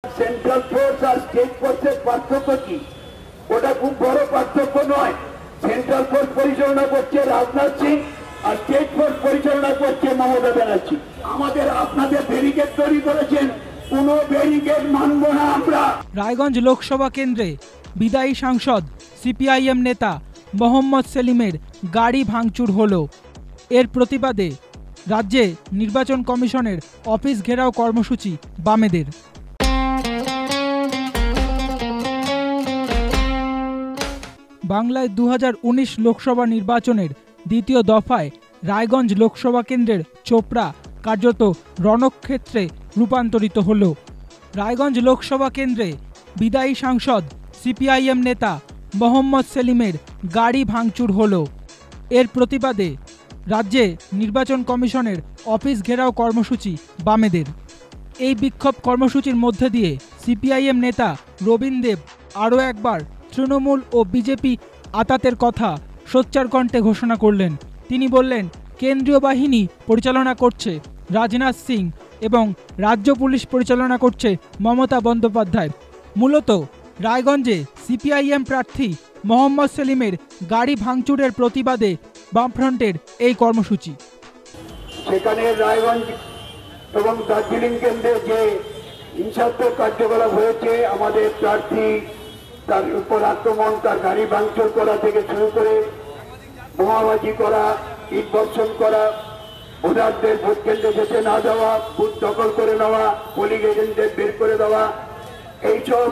Central force আর state ফোর্সের পার্থক্য কি? ওটা খুব বড় পার্থক্য নয়। সেন্ট্রাল ফোর্স পরিচালনা করছে রাজনাথ সিং আর স্টেট ফোর্স পরিচালনা করছে মমতা ব্যানার্জি। আমাদের আপনাদের ব্যারিকেড তৈরি করেছেন, কোনো ব্যারিকেড মানব না আমরা। রায়গঞ্জ লোকসভা কেন্দ্রে বিদায়ী সাংসদ সিপিআইএম নেতা মোহাম্মদ সেলিমের গাড়ি ভাঙচুর হলো। এর প্রতিবাদে রাজ্যে নির্বাচন কমিশনের অফিস ঘেরাও কর্মসূচি বামেদের। বাংলায় 2019 লোকসভা নির্বাচনের দ্বিতীয় দফায় রায়গঞ্জ লোকসভা কেন্দ্রের চোপড়া কার্যত রণক্ষেত্রে রূপান্তরিত হল। রায়গঞ্জ লোকসভা কেন্দ্রে বিদায়ী সাংসদ সিপিআইএম নেতা মোহাম্মদ সেলিমের গাড়ি ভাঙচুর হল। এর প্রতিবাদে রাজ্যে নির্বাচন কমিশনের অফিস ঘেরাও কর্মসূচি বামেদের। এই বিক্ষোভ কর্মসূচির মধ্যে দিয়ে সিপিআইএম নেতা রবীন দেব আরও একবার তৃণমূল ও বিজেপি আতাতের কথা সোচ্চার কণ্ঠে ঘোষণা করলেন। তিনি বললেন, কেন্দ্রীয় বাহিনী পরিচালনা করছে রাজনাথ সিং এবং রাজ্য পুলিশ পরিচালনা করছে মমতা বন্দ্যোপাধ্যায়। মূলত রায়গঞ্জে সিপিআইএম প্রার্থী মোহাম্মদ সেলিমের গাড়ি ভাঙচুরের প্রতিবাদে বামফ্রন্টের এই কর্মসূচি। সেখানে রায়গঞ্জ এবং দার্জিলিং কেন্দ্রে যে হিংসাত্মক কার্যকলাপ হয়েছে, আমাদের প্রার্থী তার উপর আক্রমণ, তার গাড়ি ভাঙচুর করা থেকে শুরু করে বোমাবাজি করা, ইট বর্ষণ করা, ভোটারদের ভোট কেন্দ্রে যেতে না দেওয়া, বুথ দখল করে নেওয়া, পোলিং এজেন্টদের বের করে দেওয়া, এইসব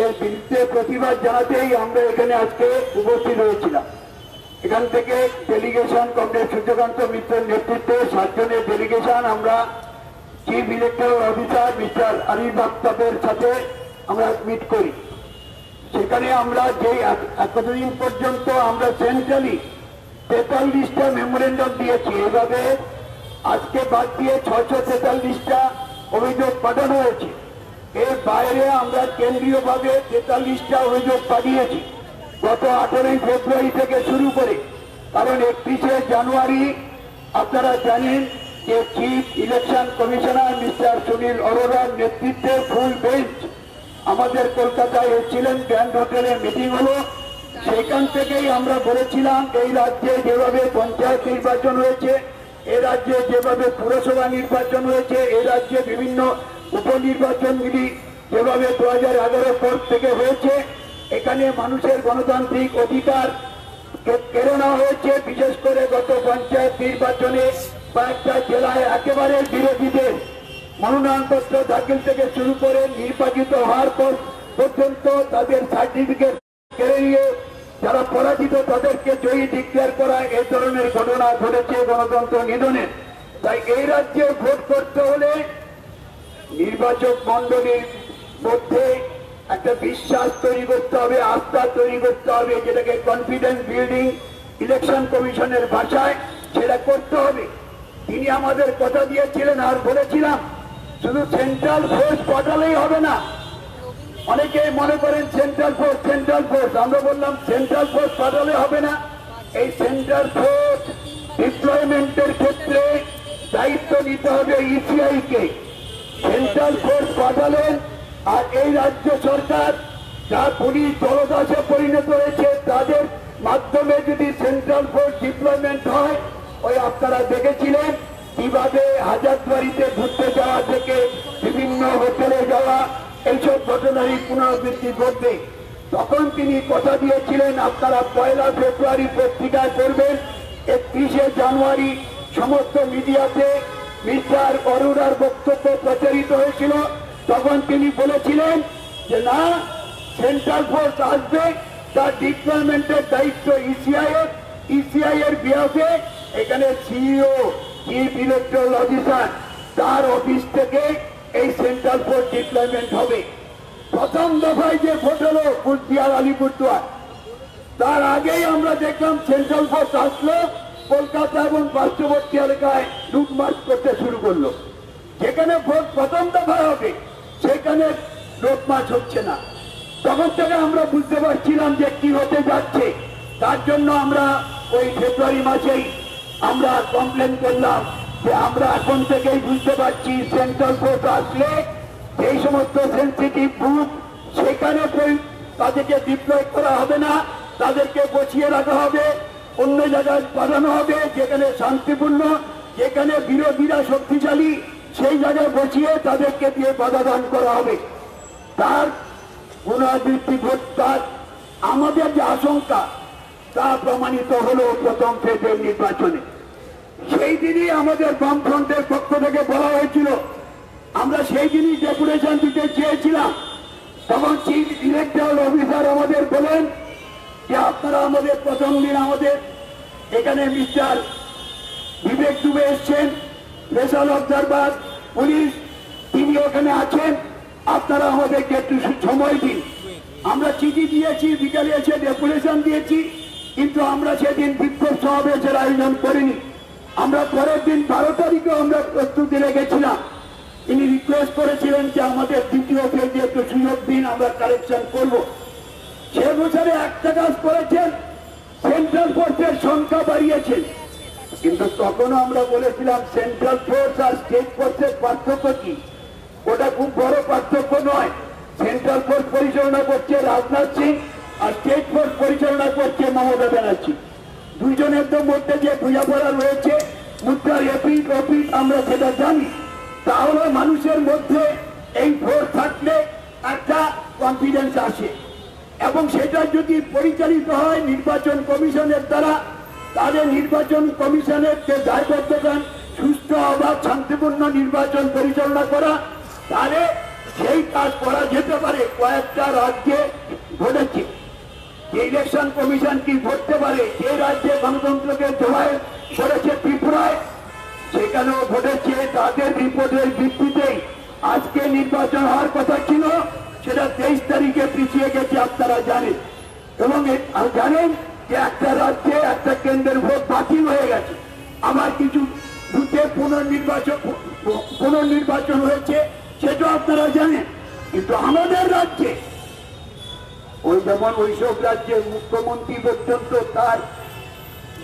এর বিরুদ্ধে প্রতিবাদ জানাতেই আমরা এখানে আজকে উপস্থিত হয়েছিলাম। এখান থেকে ডেলিগেশন কমরেড সূর্যকান্ত মিত্রের নেতৃত্বে 7 জনের ডেলিগেশন আমরা chief electoral officer mister Arif আফতাবের সাথে আমরা মিট করি। সেখানে আমরা যে এতদিন পর্যন্ত আমরা সেন্ট্রালি 43টা মেমোরেন্ডাম দিয়েছি, এভাবে আজকে বাদ দিয়ে 643টা অভিযোগ পাঠানো হয়েছে। এর বাইরে আমরা কেন্দ্রীয়ভাবে 43টা অভিযোগ পাঠিয়েছি গত 18 ফেব্রুয়ারি থেকে শুরু করে। কারণ 31শে জানুয়ারি আপনারা জানেন যে chief election commissioner mister Sunil অরোরার নেতৃত্বে ফুল বেঞ্চ আমাদের কলকাতায় এসেছিলেন, গ্র্যান্ড হোটেলে মিটিং হলো। সেখান থেকেই আমরা বলেছিলাম এই রাজ্যে যেভাবে পঞ্চায়েত নির্বাচন হয়েছে, এ রাজ্যে যেভাবে পুরসভা নির্বাচন হয়েছে, এ রাজ্যে বিভিন্ন উপনির্বাচনগুলি যেভাবে 2011 পর থেকে হয়েছে, এখানে মানুষের গণতান্ত্রিক অধিকার কেড়ে নেওয়া হয়েছে। বিশেষ করে গত পঞ্চায়েত নির্বাচনে কয়েকটা জেলায় একেবারে বিরোধীদের মনোনয়নপত্র দাখিল থেকে শুরু করে নির্বাচিত হওয়ার পর পর্যন্ত তাদের সার্টিফিকেট কেড়ে নিয়ে যারা পরাজিত তাদেরকে জয়ী ডিক্লেয়ার করা, এই ধরনের ঘটনা ঘটেছে গণতন্ত্র নিধনে। তাই এই রাজ্যে ভোট করতে হলে নির্বাচক মন্ডলীর মধ্যে একটা বিশ্বাস তৈরি করতে হবে, আস্থা তৈরি করতে হবে, যেটাকে কনফিডেন্স বিল্ডিং ইলেকশন কমিশনের ভাষায় সেটা করতে হবে। তিনি আমাদের কথা দিয়েছিলেন আর বলেছিলাম শুধু সেন্ট্রাল ফোর্স পাঠালেই হবে না। অনেকেই মনে করেন সেন্ট্রাল ফোর্স, আমরা বললাম সেন্ট্রাল ফোর্স পাঠালে হবে না। এই সেন্ট্রাল ফোর্স ডিপ্লয়মেন্টের ক্ষেত্রে দায়িত্ব নিতে হবে ইসিআই কে। সেন্ট্রাল ফোর্স পাঠালেন আর এই রাজ্য সরকার যা পুলিশ দলদাসে পরিণত হয়েছে তাদের মাধ্যমে যদি সেন্ট্রাল ফোর্স ডিপ্লয়মেন্ট হয়, ওই আপনারা দেখেছিলেন কিভাবে হাজারদুয়ারিতে ঘুরতে যাওয়া থেকে বিভিন্ন হোটেলে যাওয়া, এইসব ঘটনারই পুনরাবৃত্তি ঘটবে। তখন তিনি কথা দিয়েছিলেন আপনারা 1 ফেব্রুয়ারি পত্রিকায় করবেন, 31শে জানুয়ারি সমস্ত মিডিয়াতে মিস্টার অরোরার বক্তব্য প্রচারিত হয়েছিল। তখন তিনি বলেছিলেন যে না, সেন্ট্রাল ফোর্স আসবে, তার ডিপ্লয়মেন্টের দায়িত্ব ইসিআই এর বিহাফে এখানে সিইও চিফ ইলেকট্রাল অফিসার তার অফিস থেকে এই সেন্ট্রাল ফোর্স ডিপ্লয়মেন্ট হবে। প্রথম দফায় যে ভোট হলো কুচবিহার আলিপুরদুয়ার, তার আগেই আমরা দেখলাম সেন্ট্রাল ফোর্স আসলো, কলকাতা এবং পার্শ্ববর্তী এলাকায় লুটমার্চ করতে শুরু করলো। যেখানে ভোট প্রথম দফায় হবে সেখানে লুটমার্চ হচ্ছে না। তখন থেকে আমরা বুঝতে পারছিলাম যে কি হতে যাচ্ছে। তার জন্য আমরা ওই ফেব্রুয়ারি মাসেই আমরা কমপ্লেন করলাম যে আমরা এখন থেকেই বুঝতে পারছি সেন্ট্রাল ফোর্স আসলে এই সমস্ত সেন্সিটিভ বুথ সেখানে তাদেরকে ডিপ্লয় করা হবে না, তাদেরকে বসিয়ে রাখা হবে, অন্য জায়গায় পাঠানো হবে যেখানে শান্তিপূর্ণ, যেখানে বিরোধীরা শক্তিশালী, সেই জায়গায় বসিয়ে তাদেরকে দিয়ে বাধা দান করা হবে। তার পুনরাবৃত্তি ঘটার আমাদের যে আশঙ্কা তা প্রমাণিত হলো প্রথম ফেজের নির্বাচনে। সেই দিনই আমাদের বামফ্রন্টের পক্ষ থেকে বলা হয়েছিল, আমরা সেই দিনই ডেপুটেশন দিতে চেয়েছিলাম, তখন চিফ ইলেকট্রাল অফিসার আমাদের বলেন যে আপনারা আমাদের প্রথম দিন আমাদের এখানে মিস্টার বিবেক দুবে এসছেন, স্পেশাল অবজারভার পুলিশ, তিনি ওখানে আছেন, আপনারা আমাদেরকে একটু সময় দিন। আমরা চিঠি দিয়েছি, বিকালে এসে ডেপুটেশন দিয়েছি, কিন্তু আমরা সেদিন বিক্ষোভ সমাবেশের আয়োজন করিনি। আমরা পরের দিন 12 তারিখে আমরা প্রস্তুতি রেখেছিলাম। তিনি রিকোয়েস্ট করেছিলেন যে আমাদের দ্বিতীয় ফেজে একটু সুযোগ দিন, আমরা কারেকশন করব। সে বছরে একটা কাজ করেছেন, সেন্ট্রাল ফোর্সের সংখ্যা বাড়িয়েছেন, কিন্তু তখনও আমরা বলেছিলাম সেন্ট্রাল ফোর্স আর স্টেট ফোর্সের পার্থক্য কি? ওটা খুব বড় পার্থক্য নয়। সেন্ট্রাল ফোর্স পরিচালনা করছে রাজনাথ সিং আর স্টেট ফোর্স পরিচালনা করছে মমতা ব্যানার্জি। দুইজনের মধ্যে যে বোঝাপড়া রয়েছে, মুদ্রার এপিট ওপিট আমরা সেটা জানি। তাহলে মানুষের মধ্যে এই ফোর্স থাকলে একটা কনফিডেন্স আসে, এবং সেটা যদি পরিচালিত হয় নির্বাচন কমিশনের দ্বারা, তাহলে নির্বাচন কমিশনের যে দায়বদ্ধতা সুস্থ অবাধ শান্তিপূর্ণ নির্বাচন পরিচালনা করা, তাহলে সেই কাজ করা যেতে পারে। কয়েকটা রাজ্যে ঘটেছে যে ইলেকশন কমিশন কি করতে পারে, যে রাজ্যে গণতন্ত্রকে জোড়ায় করেছে ত্রিপুরায়, সেখানেও ঘটেছে। তাদের রিপোর্টের ভিত্তিতেই আজকে নির্বাচন হওয়ার কথা ছিল, সেটা 23 তারিখে পিছিয়ে গেছে, আপনারা জানেন। এবং জানেন যে একটা রাজ্যে একটা কেন্দ্রের ভোট বাতিল হয়ে গেছে, আবার কিছু বুথে পুনর্নির্বাচন হয়েছে, সেটাও আপনারা জানেন। কিন্তু আমাদের রাজ্যে ওই যেমন ওইসব রাজ্যের মুখ্যমন্ত্রী পর্যন্ত তার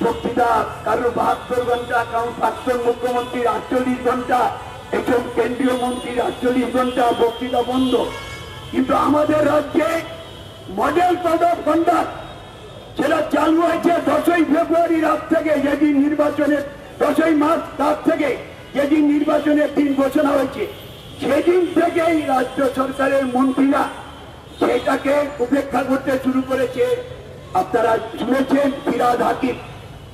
বক্তৃতা কারো 72 ঘন্টা, কারো প্রাক্তন মুখ্যমন্ত্রী 48 ঘন্টা, একজন কেন্দ্রীয় মন্ত্রী 48 ঘন্টা বক্তৃতা বন্ধ। কিন্তু আমাদের রাজ্যে মডেল কোড অফ কন্ডাক্ট সেটা চালু হয়েছে 10ই ফেব্রুয়ারি রাত থেকে, যেদিন নির্বাচনের 10ই মার্চ রাত থেকে যেদিন নির্বাচনের দিন ঘোষণা হয়েছে, সেদিন থেকেই রাজ্য সরকারের মন্ত্রীরা সেটাকে উপেক্ষা করতে শুরু করেছে। আপনারা শুনেছেন ফিরাদ হাকিম,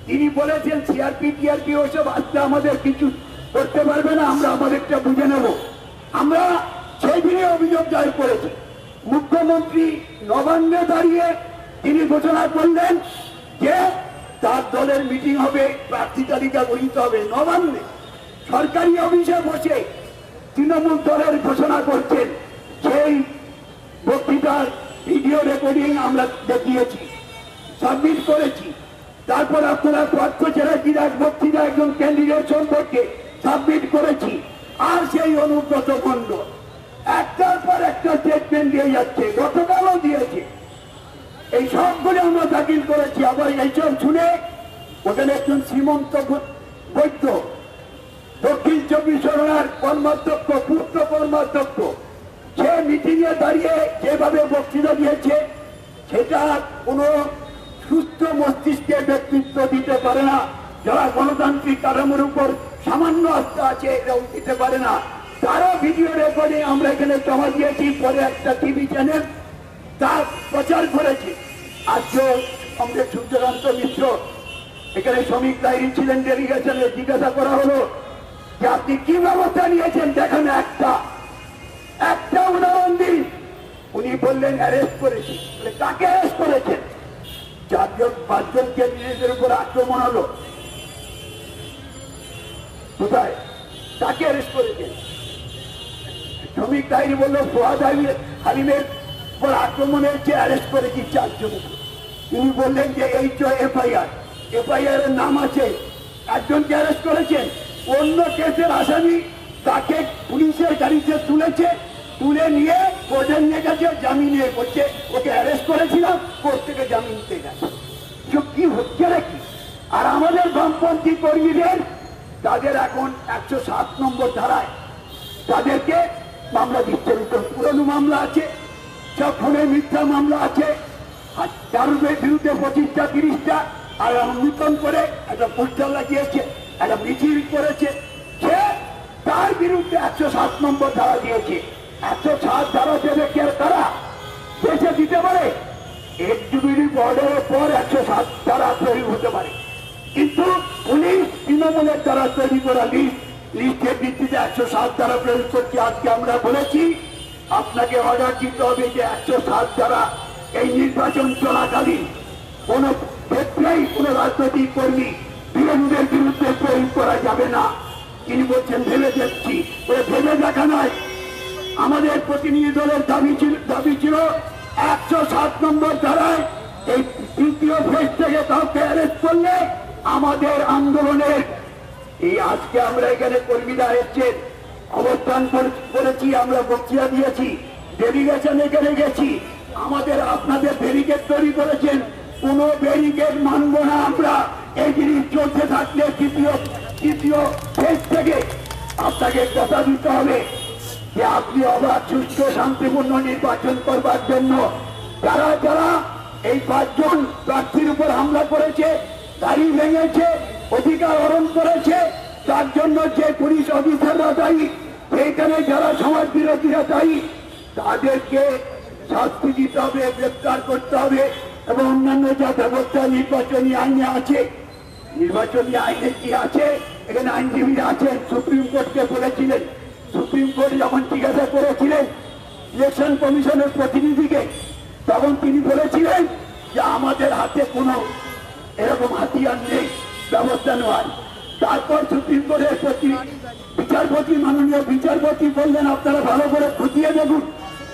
তিনি বলেছেন সিআরপি টিআরপি ওসব আজকে আমাদের কিছু করতে পারবে না, আমরা আমাদেরটা বুঝে নেব। আমরা সেই দিনে অভিযোগ দায়ের করেছি। মুখ্যমন্ত্রী নবান্নে দাঁড়িয়ে তিনি ঘোষণা করলেন যে তার দলের মিটিং হবে, প্রার্থী তালিকা ঘোষিত হবে। নবান্নে সরকারি অফিসে বসে তৃণমূল দলের ঘোষণা করছেন। সেই বক্তৃতার ভিডিও রেকর্ডিং আমরা দেখিয়েছি, সাবমিট করেছি। তারপর আপনারা পার্থ চ্যাটার্জির এক বক্তৃতা একজন ক্যান্ডিডেট সম্পর্কে সাবমিট করেছি। আর সেই অনুব্রত মণ্ডল একটার পর একটা স্টেটমেন্ট দিয়ে যাচ্ছে, গতকালও দিয়েছে। এই সবগুলো আমরা দাখিল করেছি। আবার এইসব শুনে ওখানে একজন শ্রীমন্ত বৈদ্য, দক্ষিণ 24 পরগনার কর্মাধ্যক্ষ, পূর্ত কর্মাধ্যক্ষ, সে মিটিং এ দাঁড়িয়ে যেভাবে বক্তৃতা দিয়েছে, সেটা কোনো সুস্থ মস্তিষ্কে ব্যক্তিত্ব দিতে পারে না। যারা গণতান্ত্রিক কাঠামোর উপর সামান্য আস্থা আছে, এটাও দিতে পারে না। তারও ভিডিও রেকর্ডিং আমরা এখানে জমা দিয়েছি, পরে একটা টিভি চ্যানেল তা প্রচার করেছে। আজকে আমাদের সূর্যকান্ত মিশ্র এখানে শ্রমিক ডায়েরি ছিলেন, ডেলিগেশনে জিজ্ঞাসা করা হলো যে আপনি কি ব্যবস্থা নিয়েছেন, দেখেন একটা উদাহরণ দিন। উনি বললেন অ্যারেস্ট করেছি। কাকে অ্যারেস্ট করেছেন? 4-5 ক্যান্ডিডেটের উপর আক্রমণ হলো, কোথায়, তাকে অ্যারেস্ট করেছেন? শ্রমিক ডায়েরি বললো ফোয়াদ হালিমের উপর আক্রমণ হয়েছে, অ্যারেস্ট করেছি 4 জনকে। তিনি বললেন যে এই তো এফআইআর এর নাম আছে, 1 জনকে অ্যারেস্ট করেছেন। অন্য কেসের আসামি তাকে পুলিশের গাড়িতে তুলেছে, তুলে নিয়ে কোর্টে নিয়ে গেছে, জামিনে করছে, ওকে অ্যারেস্ট করেছিলাম, কোর্ট থেকে জামিন পেয়ে গেছে। কি হচ্ছে নাকি? আর আমাদের বামপন্থী কর্মীদের, তাদের এখন 107 নম্বর ধারায় তাদেরকে মামলা দিচ্ছে, পুরনো মামলা আছে, সব ফোনে মিথ্যা মামলা আছে, আর তার বিরুদ্ধে 25টা 30টা, আর নূতন করে একটা পোস্টার লাগিয়েছে, একটা মিছিল করেছে, সে তার বিরুদ্ধে 107 নম্বর ধারা দিয়েছে। 107 ধারা দেবে কে, তারা দেশে দিতে পারে? এক্সিকিউটিভ অর্ডারের পর 107 ধারা তৈরি হতে পারে, কিন্তু পুলিশ তৃণমূলের দ্বারা তৈরি করা লিস্টের ভিত্তিতে 107 ধারা প্রয়োগ করছে। আজকে আমরা বলেছি আপনাকে অর্ডার দিতে হবে যে 107 ধারা এই নির্বাচন চলাকালীন কোন ক্ষেত্রেই কোন রাজনৈতিক কর্মী বিরোধীদের বিরুদ্ধে প্রয়োগ করা যাবে না। তিনি বলছেন ভেবে দেখছি, ভেবে দেখা নয়, আমাদের প্রতিনিধি দলের দাবি ছিল 107 নম্বর ধারায় এই তৃতীয় ফেজ থেকে কাউকে অ্যারেস্ট করলে আমাদের আন্দোলনের এই আজকে আমরা এখানে কর্মীরা এসছেন, অবস্থান করেছি, আমরা বক্তৃতা দিয়েছি, ডেলিগেশন এখানে গেছি, আমাদের আপনাদের ব্যারিকেড তৈরি করেছেন, কোন ব্যারিকেড মানব না আমরা। এই জিনিস চলতে থাকলে তৃতীয় ফেজ থেকে আপনাকে কথা দিতে হবে যে আপনি অবাধ সুস্থ শান্তিপূর্ণ নির্বাচন করবার জন্য যারা যারা এই 5 জন প্রার্থীর উপর হামলা করেছে, গাড়ি ভেঙেছে, অধিকার হরণ করেছে, তার জন্য যে পুলিশ অফিসাররা দায়ী, সেইখানে যারা সমাজ বিরোধীরা দায়ী, তাদেরকে শাস্তি দিতে হবে, গ্রেপ্তার করতে হবে, এবং অন্যান্য যা ব্যবস্থা নির্বাচনী আইনে আছে, নির্বাচনী আইনে কি আছে, এখানে আইনজীবীরা আছেন, সুপ্রিম কোর্টকে বলেছিলেন, সুপ্রিম কোর্ট যখন জিজ্ঞাসা করেছিলেন ইলেকশন কমিশনের প্রতিনিধিকে, তখন তিনি বলেছিলেন যে আমাদের হাতে কোনো এরকম হাতিয়ার নেই ব্যবস্থা নেওয়ার। তারপর সুপ্রিম কোর্টের বিচারপতি, মাননীয় বিচারপতি বললেন আপনারা ভালো করে খুঁটিয়ে দেখুন,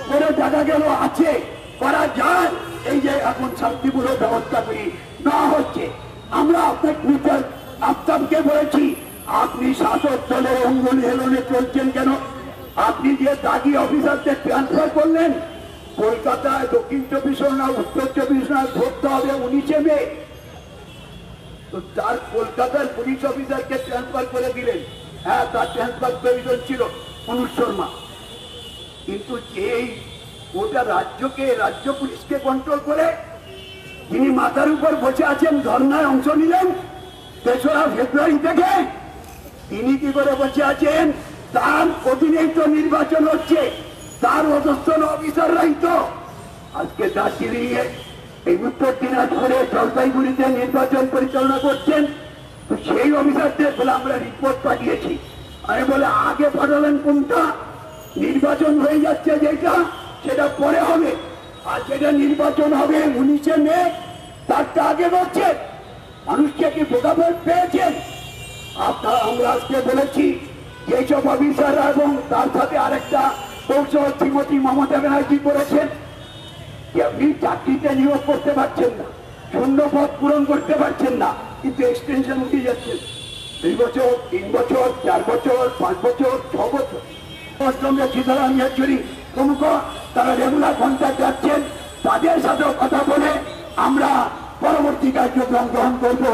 করে দেখা গেল আছে, করা যায়, এই যে এখন শান্তিপূর্ণ ব্যবস্থা করি না হচ্ছে। আমরা আপনার আফতাবকে বলেছি আপনি শাসক দলের অঙ্গুলি হেলনে চলছেন কেন? আপনি যে দাগি অফিসারদের ট্রান্সফার করলেন, কলকাতায় দক্ষিণ 24 পরগনা, উত্তর 24 পরগনা ধরতে হবে 19 মে, তো তার কলকাতার পুলিশ অফিসারকে ট্রান্সফার করে দিলেন। হ্যাঁ, তার ট্রান্সফার প্রয়োজন ছিল অনুজ শর্মা, কিন্তু এই ওটা রাজ্য পুলিশকে কন্ট্রোল করে যিনি মাথার উপর বসে আছেন, ধর্নায় অংশ নিলেন 3রা ফেব্রুয়ারি থেকে, তিনি কি করে বসে আছেন? তার অধীনেই তো নির্বাচন হচ্ছে, তার অধস্তন অফিসাররাই তো আজকে দার্জিলিং এ, এই উত্তর দিনাজপুরে, জলপাইগুড়িতে নির্বাচন পরিচালনা করছেন। তো সেই অফিসারদের বলে আমরা রিপোর্ট পাঠিয়েছি, আমি বলে আগে পাঠালেন কোনটা? নির্বাচন হয়ে যাচ্ছে যেটা, সেটা পরে হবে, আর যেটা নির্বাচন হবে 19 মে, তারটা আগে করছে। মানুষকে কি বোকা পেয়েছেন আপনারা? আমরা আজকে বলেছি যেসব অফিসাররা, এবং তার সাথে আরেকটা কৌশল শ্রীমতী মমতা ব্যানার্জি করেছেন, আপনি চাকরিতে নিয়োগ করতে পারছেন না, শূন্য পদ পূরণ করতে পারছেন না, কিন্তু এক্সটেনশন উঠে যাচ্ছেন 2 বছর, 3 বছর, 4 বছর, 5 বছর, 6 বছর। সঙ্গে সীতারাম ইয়েচুরি প্রমুখ তারা রেগুলার কন্ট্যাক্ট যাচ্ছেন, তাদের সাথেও কথা বলে আমরা পরবর্তী কার্যক্রম গ্রহণ করব।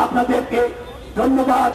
আপনাদেরকে ধন্যবাদ।